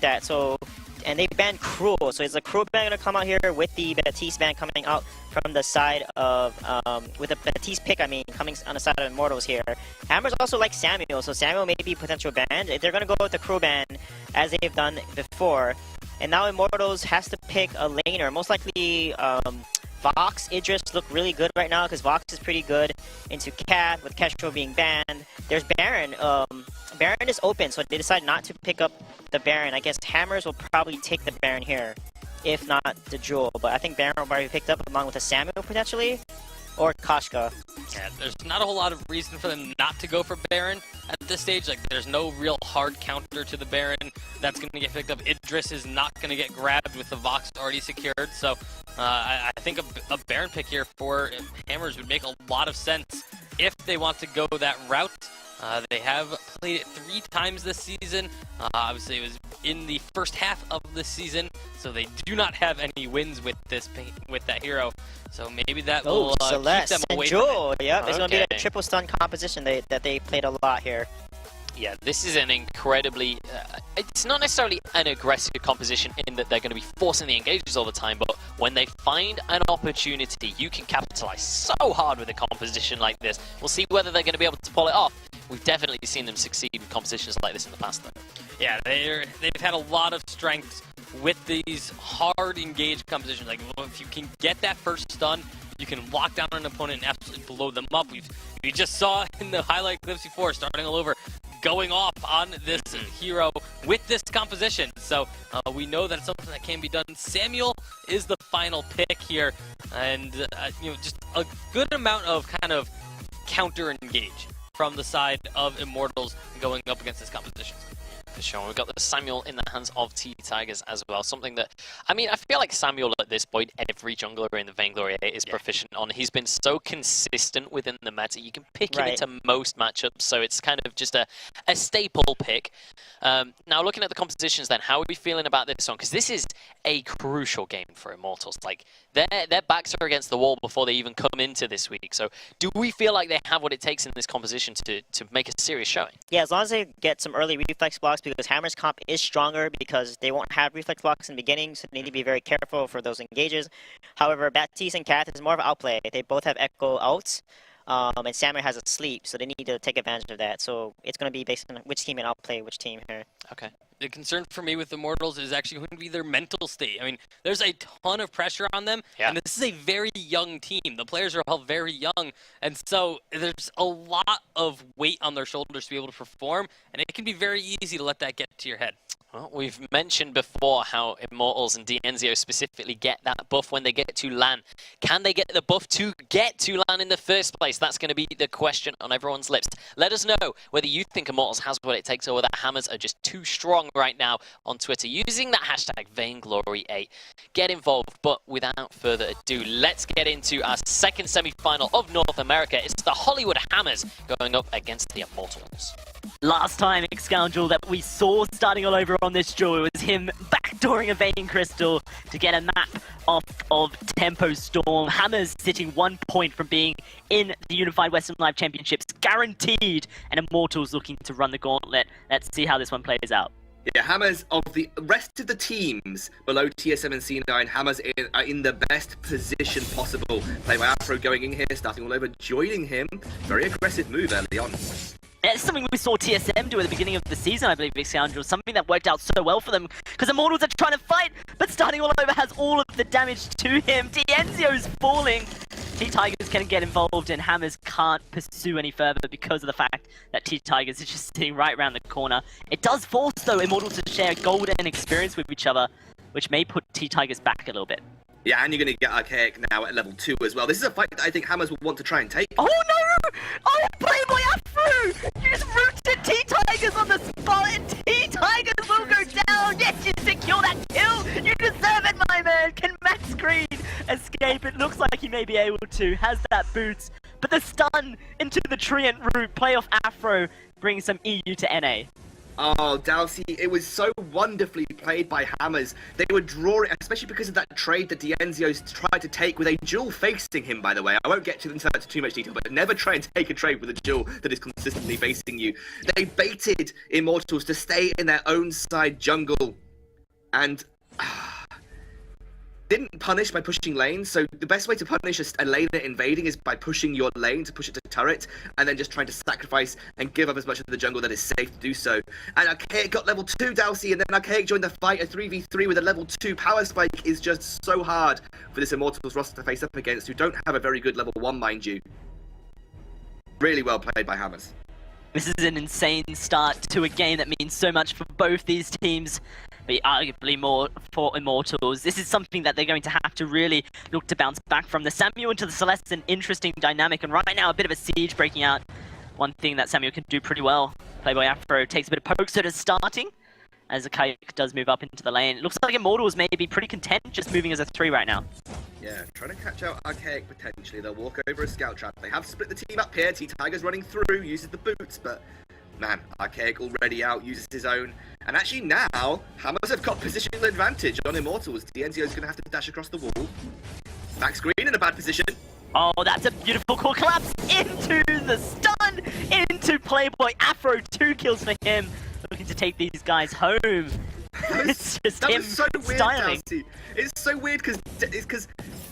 that. So, and they banned Cruel. So is the Cruel ban gonna come out here with the Baptiste ban coming out from the side of with the Baptiste pick? I mean, coming on the side of Immortals here. Hammers also like Samuel, so Samuel may be potential ban. They're gonna go with the Cruel ban as they've done before. And now Immortals has to pick a laner. Most likely, Vox, Idris look really good right now because Vox is pretty good into Cat with Kestrel being banned. There's Baron. Baron is open, so they decide not to pick up the Baron. I guess Hammers will probably take the Baron here, if not the Jewel. But I think Baron will probably be picked up along with a Samuel potentially, or Koshka. Yeah, there's not a whole lot of reason for them not to go for Baron at this stage. Like, there's no real hard counter to the Baron that's going to get picked up. Idris is not going to get grabbed with the Vox already secured. So I think a Baron pick here for Hammers would make a lot of sense if they want to go that route. They have played it 3 times this season. Obviously, it was in the first half of the season, so they do not have any wins with that hero. So maybe that will keep them away from it. Yep, it's going to be a triple stun composition that they played a lot here. Yeah, this is an incredibly... it's not necessarily an aggressive composition in that they're going to be forcing the engages all the time, but when they find an opportunity, you can capitalize so hard with a composition like this. We'll see whether they're going to be able to pull it off. We've definitely seen them succeed with compositions like this in the past, though. Yeah, they've had a lot of strengths with these hard engaged compositions. Like, if you can get that first stun, you can lock down an opponent and absolutely blow them up. We just saw in the highlight clips before, starting all over, going off on this hero with this composition. So we know that it's something that can be done. Samuel is the final pick here, and just a good amount of kind of counter engage from the side of Immortals going up against this composition. For sure. We've got the Samuel in the hands of T-Tigers as well. Something that, I mean, I feel like Samuel at this point, every jungler in the Vainglory is proficient on. He's been so consistent within the meta. You can pick him into most matchups, so it's kind of just a staple pick. Now, looking at the compositions then, how are we feeling about this one? Because this is a crucial game for Immortals. Like, their backs are against the wall before they even come into this week. So do we feel like they have what it takes in this composition to make a serious showing? Yeah, as long as they get some early reflex blocks, because Hammer's comp is stronger because they won't have reflex blocks in the beginning, so they need to be very careful for those engages. However, Baptiste and Kath is more of an outplay. They both have Echo outs, and Samuel has a sleep, so they need to take advantage of that. So it's going to be based on which team can outplay which team here. Okay. The concern for me with Immortals is actually going to be their mental state. I mean, there's a ton of pressure on them, and this is a very young team. The players are all very young, and so there's a lot of weight on their shoulders to be able to perform, and it can be very easy to let that get to your head. Well, we've mentioned before how Immortals and D'Enzio specifically get that buff when they get to LAN. Can they get the buff to get to LAN in the first place? That's going to be the question on everyone's lips. Let us know whether you think Immortals has what it takes or whether Hammers are just too strong right now on Twitter using that hashtag Vainglory8. Get involved, but without further ado, let's get into our second semi-final of North America. It's the Hollywood Hammers going up against the Immortals. Last time, Scoundrel, that we saw starting all over on this duel, it was him backdooring a Vein Crystal to get a map off of Tempo Storm. Hammers sitting 1 point from being in the Unified Western Live Championships, guaranteed, and Immortals looking to run the gauntlet. Let's see how this one plays out. Yeah, Hammers of the rest of the teams below TSM and C9, Hammers are in the best position possible. Playing by Afro going in here, starting all over, joining him. Very aggressive move early on. It's something we saw TSM do at the beginning of the season, I believe, Scoundrel. Something that worked out so well for them, because Immortals are trying to fight, but starting all over has all of the damage to him. D'Enzio's falling. T-Tigers can get involved, and Hammers can't pursue any further because of the fact that T-Tigers is just sitting right around the corner. It does force, though, Immortals to share gold and experience with each other, which may put T-Tigers back a little bit. Yeah, and you're going to get Archaic now at level 2 as well. This is a fight that I think Hammers will want to try and take. Oh no! Oh, Playboy Afro! You just rooted T-Tigers on the spot, and T-Tigers will go down! Yes, you secure that kill! You deserve it, my man! Can Max Green escape? It looks like he may be able to. Has that boots. But the stun into the Treant route, playoff Afro, brings some EU to NA. Oh, Dalsy, it was so wonderfully played by Hammers. They were drawing, especially because of that trade that D'Enzio's tried to take with a duel facing him, by the way. I won't get into that too much detail, but never try and take a trade with a duel that is consistently facing you. They baited Immortals to stay in their own side jungle and didn't punish by pushing lane. So the best way to punish a laner invading is by pushing your lane to push it to turret, and then just trying to sacrifice and give up as much of the jungle that is safe to do so. And Archaic got level 2 Dalsy, and then Archaic joined the fight. A 3v3 with a level 2 power spike is just so hard for this Immortals roster to face up against, who don't have a very good level 1, mind you. Really well played by Hammers. This is an insane start to a game that means so much for both these teams, but arguably more for Immortals. This is something that they're going to have to really look to bounce back from. The Samuel into the Celeste is an interesting dynamic, and right now a bit of a siege breaking out. One thing that Samuel can do pretty well. Playboy Afro takes a bit of poke, so does starting, as Archaic does move up into the lane. It looks like Immortals may be pretty content just moving as a 3 right now. Yeah, trying to catch out Archaic potentially. They'll walk over a scout trap. They have split the team up here. T-Tiger's running through, uses the boots, but man, Archaic already out, uses his own. And actually now, Hammers have got positional advantage on Immortals. Dienzio's going to have to dash across the wall. Max Green in a bad position. Oh, that's a beautiful core collapse into the stun, into Playboy Afro. 2 kills for him, looking to take these guys home. It's just him was so weird, styling. Dalsy. It's so weird because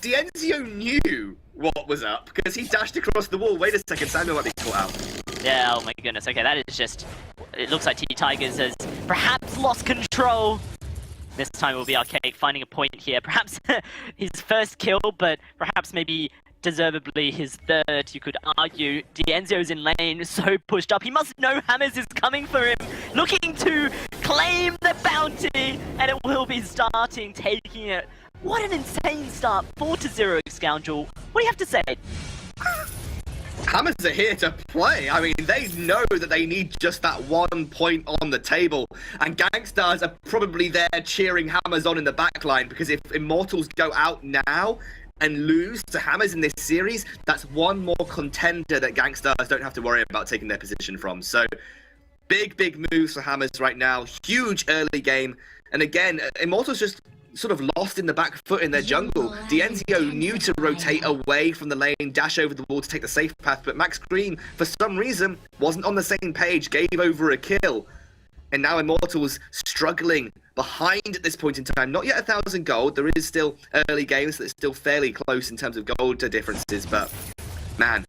Dienzio knew what was up because he dashed across the wall. Wait a second, Samuel might be caught out. Yeah, oh my goodness. Okay, that is just... It looks like T-Tigers has perhaps lost control. This time it will be Archaic finding a point here. Perhaps his first kill, but perhaps maybe deservedly his third, you could argue. Dienzio's in lane, so pushed up. He must know Hammers is coming for him, looking to claim the bounty, and it will be starting, taking it. What an insane start. 4-0, Scoundrel. What do you have to say? Hammers are here to play. I mean, they know that they need just that 1 point on the table. And Gangstars are probably there cheering Hammers on in the backline, because if Immortals go out now and lose to Hammers in this series, that's one more contender that Gangstars don't have to worry about taking their position from. So, big moves for Hammers right now. Huge early game. And again, Immortals just sort of lost in the back foot in their jungle. Dienzio knew to rotate away from the lane, dash over the wall to take the safe path, but Max Green, for some reason, wasn't on the same page, gave over a kill. And now Immortals struggling behind at this point in time. Not yet 1,000 gold. There is still early games, so it's still fairly close in terms of gold differences, but man,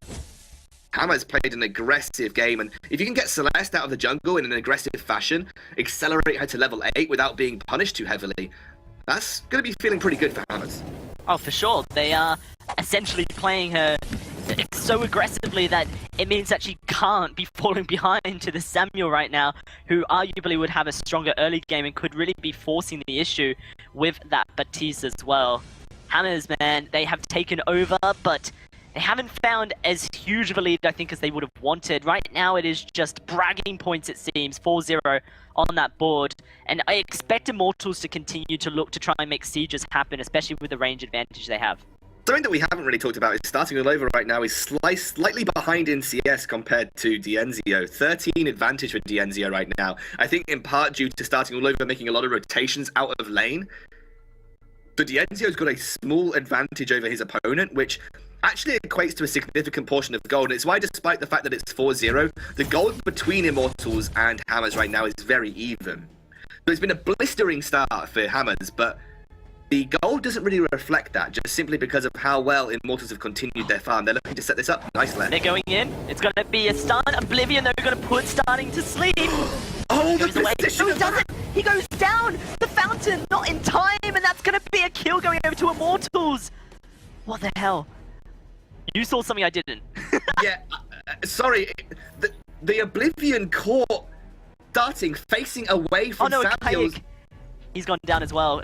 Hammers played an aggressive game, and if you can get Celeste out of the jungle in an aggressive fashion, accelerate her to level 8 without being punished too heavily, that's going to be feeling pretty good for Hammers. Oh, for sure. They are essentially playing her so aggressively that it means that she can't be falling behind to the Samuel right now, who arguably would have a stronger early game and could really be forcing the issue with that Baptiste as well. Hammers, man, they have taken over, but they haven't found as huge of a lead, I think, as they would have wanted. Right now, it is just bragging points, it seems. 4-0 on that board. And I expect Immortals to continue to look to try and make sieges happen, especially with the range advantage they have. Something that we haven't really talked about is starting all over right now is slightly behind in CS compared to Dienzio. 13 advantage for Dienzio right now. I think in part due to starting all over, making a lot of rotations out of lane. So Dienzio's got a small advantage over his opponent, which actually equates to a significant portion of gold. And it's why, despite the fact that it's 4-0, the gold between Immortals and Hammers right now is very even. So it's been a blistering start for Hammers, but the gold doesn't really reflect that, just simply because of how well Immortals have continued their farm. They're looking to set this up. Nice left. They're going in. It's going to be a stun. Oblivion, they're going to put starting to sleep. Oh, the Goes away. position No, of he doesn't. He goes down. The fountain, not in time, and that's going to be a kill going over to Immortals. What the hell? You saw something I didn't. Yeah, sorry. The Oblivion caught starting, facing away from Samuel's. Archaic. He's gone down as well.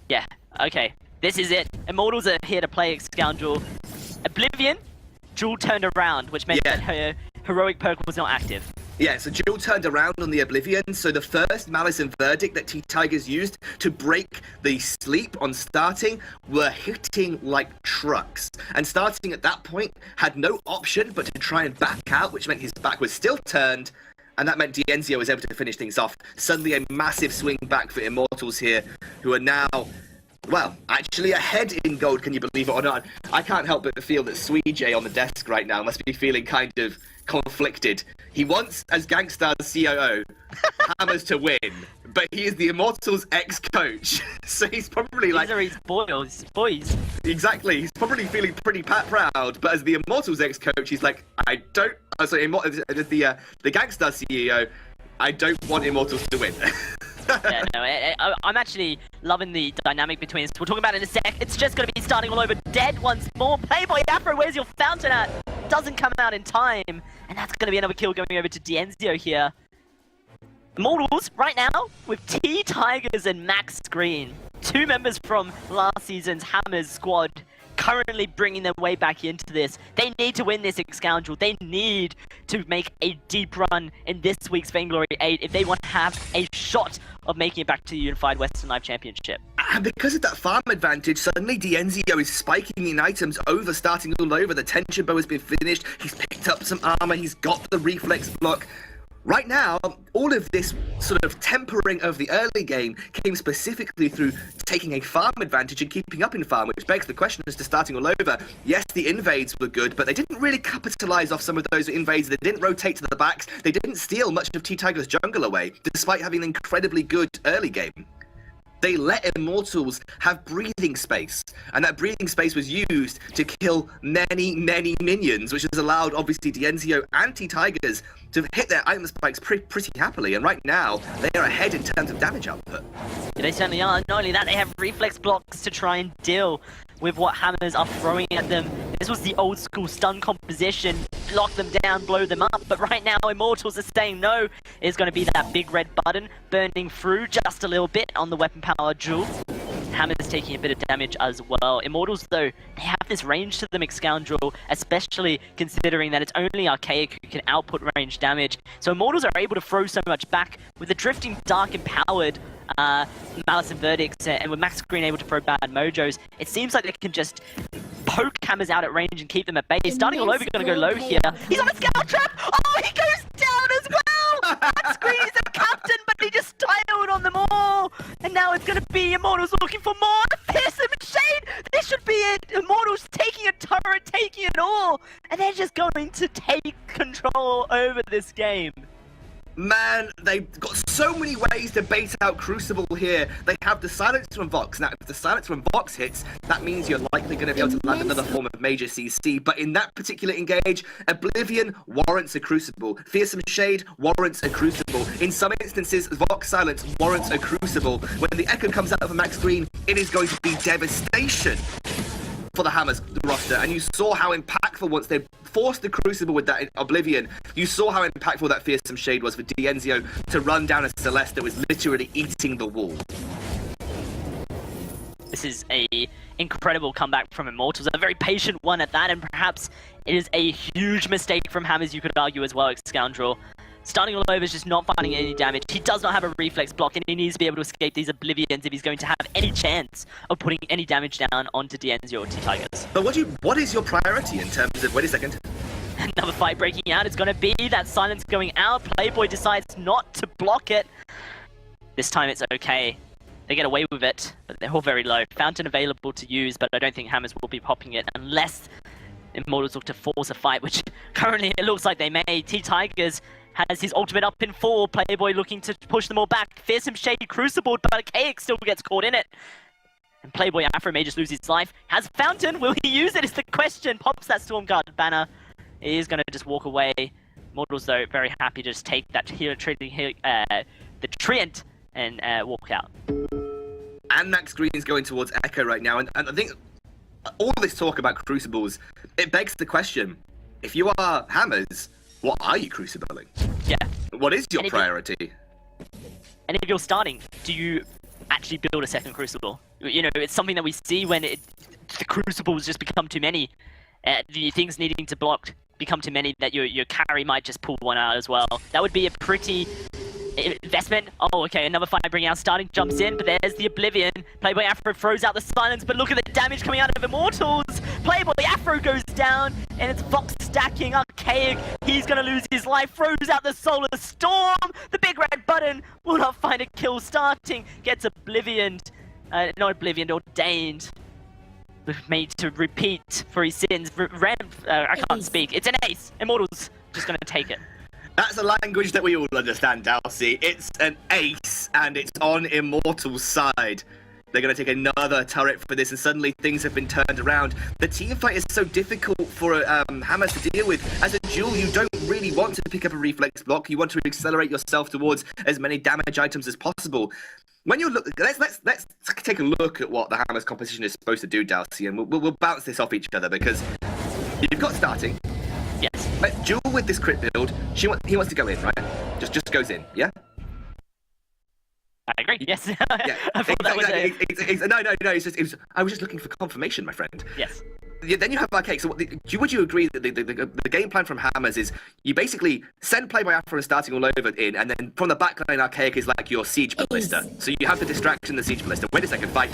Yeah, okay. This is it. Immortals are here to play Scoundrel. Oblivion, Jewel turned around, which meant that her heroic perk was not active. Yeah, so Jewel turned around on the Oblivion, so the first Malice and Verdict that T-Tigers used to break the sleep on starting were hitting like trucks. And starting at that point had no option but to try and back out, which meant his back was still turned, and that meant Dienzio was able to finish things off. Suddenly a massive swing back for Immortals here, who are now, well, actually ahead in gold, can you believe it or not? I can't help but feel that Sweej on the desk right now must be feeling kind of conflicted. He wants, as Gangstar's COO, Hammers to win, but he is the Immortals ex-coach, so he's probably like... These are his boys. Exactly, he's probably feeling pretty proud, but as the Immortals ex-coach, he's like, I don't... the Gangstar CEO, I don't want Immortals to win. Yeah, no, I'm actually loving the dynamic between us. We'll talk about it in a sec. It's just going to be starting all over. Dead once more. Playboy Afro, where's your fountain at? Doesn't come out in time. And that's going to be another kill going over to Dienzio here. Immortals, right now, with T-Tigers and Max Green. 2 members from last season's Hammers squad currently bringing their way back into this. They need to win this Scoundrel. They need to make a deep run in this week's Vainglory 8 if they want to have a shot of making it back to the Unified Western Live Championship. And because of that farm advantage, suddenly Dienzio is spiking in items over, starting all over. The tension bow has been finished. He's picked up some armor. He's got the reflex block. Right now, all of this sort of tempering of the early game came specifically through taking a farm advantage and keeping up in farm, which begs the question as to starting all over. Yes, the invades were good, but they didn't really capitalize off some of those invades. They didn't rotate to the backs. They didn't steal much of T-Tiger's jungle away, despite having an incredibly good early game. They let Immortals have breathing space, and that breathing space was used to kill many, many minions, which has allowed, obviously, Dienzio and T-Tigers to hit their item spikes pretty happily, and right now, they are ahead in terms of damage output. Yeah, they certainly are. Not only that, they have reflex blocks to try and deal with what Hammers are throwing at them. This was the old school stun composition, lock them down, blow them up, but right now Immortals are saying no. It's going to be that big red button burning through just a little bit on the weapon power jewel. Hammers taking a bit of damage as well. Immortals, though, they have this range to them, Scoundrel, especially considering that it's only Archaic who can output range damage. So Immortals are able to throw so much back with the Drifting Dark empowered Malice and Verdicts, and with Max Green able to throw bad mojos, it seems like they can just poke Hammers out at range and keep them at bay. Starting all over, going to go low here. He's on a scout trap! Oh, he goes down as well! Max Green is a captain, but he just tiled on them all! And now it's going to be Immortals looking for more! Fearsome Shade! This should be it! Immortals taking a turret, taking it all! And they're just going to take control over this game. Man, they've got so many ways to bait out Crucible here. They have the silence from Vox. Now, if the silence from Vox hits, that means you're likely going to be able to land another form of major CC. But in that particular engage, Oblivion warrants a Crucible. Fearsome Shade warrants a Crucible. In some instances, Vox silence warrants a Crucible. When the Echo comes out of Max Green, it is going to be devastation for the Hammers roster, and you saw how impactful once they forced the Crucible with that Oblivion. You saw how impactful that Fearsome Shade was for Dienzio to run down a Celeste that was literally eating the wall. This is a incredible comeback from Immortals, a very patient one at that, and perhaps it is a huge mistake from Hammers, you could argue as well, Scoundrel. Starting all over is just not finding any damage. He does not have a reflex block, and he needs to be able to escape these Oblivions if he's going to have any chance of putting any damage down onto Dienzio or T-Tigers. But what is your priority in terms of... Wait a second. Another fight breaking out. It's going to be that silence going out. Playboy decides not to block it. This time it's okay. They get away with it, but they're all very low. Fountain available to use, but I don't think Hammers will be popping it unless Immortals look to force a fight, which currently it looks like they may. T-Tigers has his ultimate up in 4. Playboy looking to push them all back. Fearsome Shade Crucible, but Archaic still gets caught in it. And Playboy Afro may just lose his life. Has Fountain, will he use it is the question. Pops that Storm Guard banner. He is going to just walk away. Immortals, though, very happy to just take that the Treant and walk out. And Max Green's going towards Echo right now, and I think all this talk about Crucibles, it begs the question, if you are Hammers, what are you crucibling? Yeah. What is your priority? And if you're starting, do you actually build a second Crucible? You know, it's something that we see when the Crucibles just become too many. The things needing to block become too many that your carry might just pull one out as well. That would be a pretty investment. Oh, okay, another fight bringing out, starting jumps in, but there's the Oblivion. Playboy Afro throws out the silence, but look at the damage coming out of Immortals. Playboy Afro goes down, and it's Vox stacking. Archaic, he's gonna lose his life, throws out the Solar Storm. The big red button will not find a kill, starting, gets Oblivioned. Not Oblivioned, ordained. Made to repeat for his sins. I can't speak. It's an ace. Immortals just gonna take it. That's a language that we all understand, Dalsy. It's an ace, and it's on Immortals' side. They're going to take another turret for this, and suddenly things have been turned around. The team fight is so difficult for Hammers to deal with. As a duel, you don't really want to pick up a reflex block. You want to accelerate yourself towards as many damage items as possible. When you look, let's take a look at what the Hammers composition is supposed to do, Dalsy, and we'll bounce this off each other, because you've got starting. Yes. But duel with this crit build, he wants to go in, right? Just goes in, yeah? I agree. Yes. Yeah. I thought that was No. I was just looking for confirmation, my friend. Yes. Yeah, then you have Archaic. So would you agree that the game plan from Hammers is you basically send Play by Afro and starting all over in, and then from the backline, Archaic is like your Siege Ballista. So you have the distraction, the Siege Ballista. Wait a second, fight.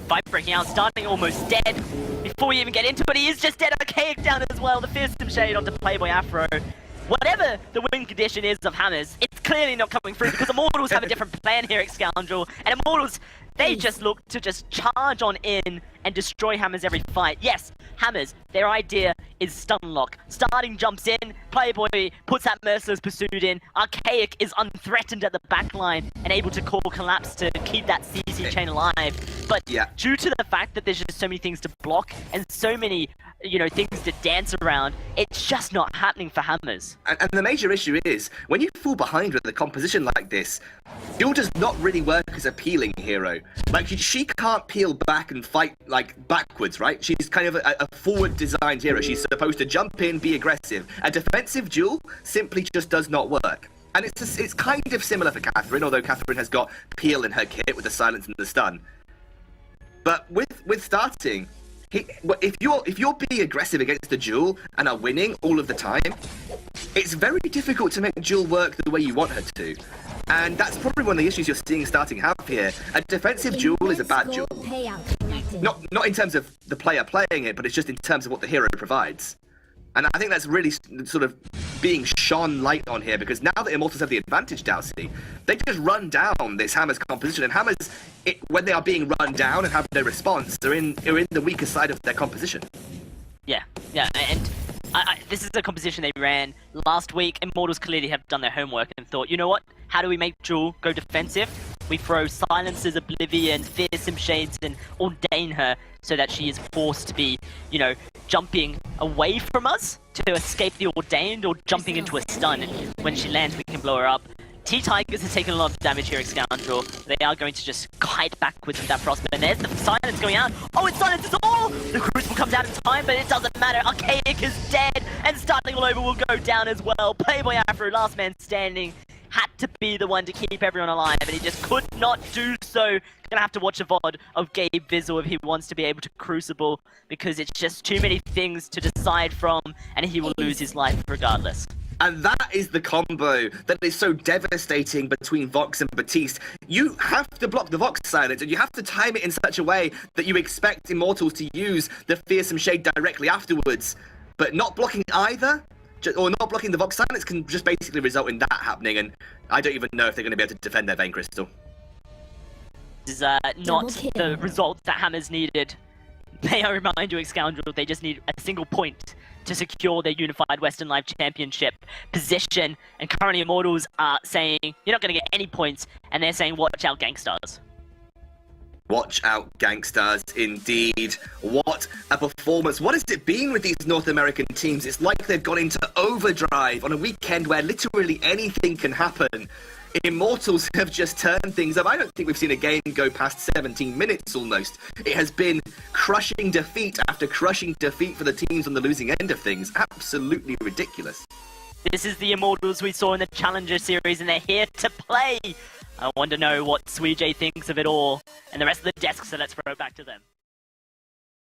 Fight breaking out, starting almost dead. Before we even get into it, he is just dead. Archaic down as well. The fearsome shade onto Playboy Afro. Whatever the win condition is of Hammers, it's clearly not coming through because Immortals have a different plan here at Scoundrel. And Immortals, they just look to just charge on in and destroy Hammers every fight. Yes, Hammers, their idea is stun lock. Starting jumps in, Playboy puts that Merciless Pursuit in, Archaic is unthreatened at the backline and able to call Collapse to keep that CC chain alive. But due to the fact that there's just so many things to block and so many, things to dance around, it's just not happening for Hammers. And the major issue is, when you fall behind with a composition like this, Duel does not really work as a peeling hero. Like, she can't peel back and fight, backwards, right? She's kind of a forward-designed hero. She's supposed to jump in, be aggressive. A defensive Duel simply just does not work. And it's kind of similar for Catherine, although Catherine has got peel in her kit with the silence and the stun. But with starting, if you're being aggressive against the Duel and are winning all of the time, it's very difficult to make Duel work the way you want her to. And that's probably one of the issues you're seeing starting have here. A defensive Duel is a bad Duel. Not in terms of the player playing it, but it's just in terms of what the hero provides. And I think that's really sort of being shone light on here, because now that Immortals have the advantage, Dalsy, they just run down this Hammers composition. And Hammers, when they are being run down and have no response, they're in the weaker side of their composition. Yeah, and this is a composition they ran last week. Immortals clearly have done their homework and thought, you know what? How do we make Jewel go defensive? We throw Silences, Oblivion, Fearsome Shades, and ordain her so that she is forced to be, jumping away from us to escape the ordained, or jumping into a stun. And when she lands, we can blow her up. T-Tigers has taken a lot of damage here at Scoundrel. They are going to just kite backwards with that Frostburn. And there's the silence going out. Oh, it silences all! The Crucible comes out in time, but it doesn't matter. Archaic is dead, and starting all over will go down as well. Playboy Afro, last man standing, had to be the one to keep everyone alive, and he just could not do so. Gonna have to watch a VOD of Gabe Vizzle if he wants to be able to Crucible, because it's just too many things to decide from, and he will lose his life regardless. And that is the combo that is so devastating between Vox and Batiste. You have to block the Vox silence, and you have to time it in such a way that you expect Immortals to use the Fearsome Shade directly afterwards. But not blocking either, or not blocking the Vox silence, can just basically result in that happening, and I don't even know if they're going to be able to defend their Vein Crystal. This is not the result that Hammers needed. May I remind you, Scoundrel, they just need a single point to secure their unified Western Live Championship position. And currently Immortals are saying, you're not going to get any points. And they're saying, watch out, Gangstars. Watch out, Gangstars, indeed. What a performance. What has it been with these North American teams? It's like they've gone into overdrive on a weekend where literally anything can happen. Immortals have just turned things up. I don't think we've seen a game go past 17 minutes almost. It has been crushing defeat after crushing defeat for the teams on the losing end of things. Absolutely ridiculous. This is the Immortals we saw in the Challenger Series, and they're here to play. I want to know what Sweej thinks of it all and the rest of the desk, so let's throw it back to them.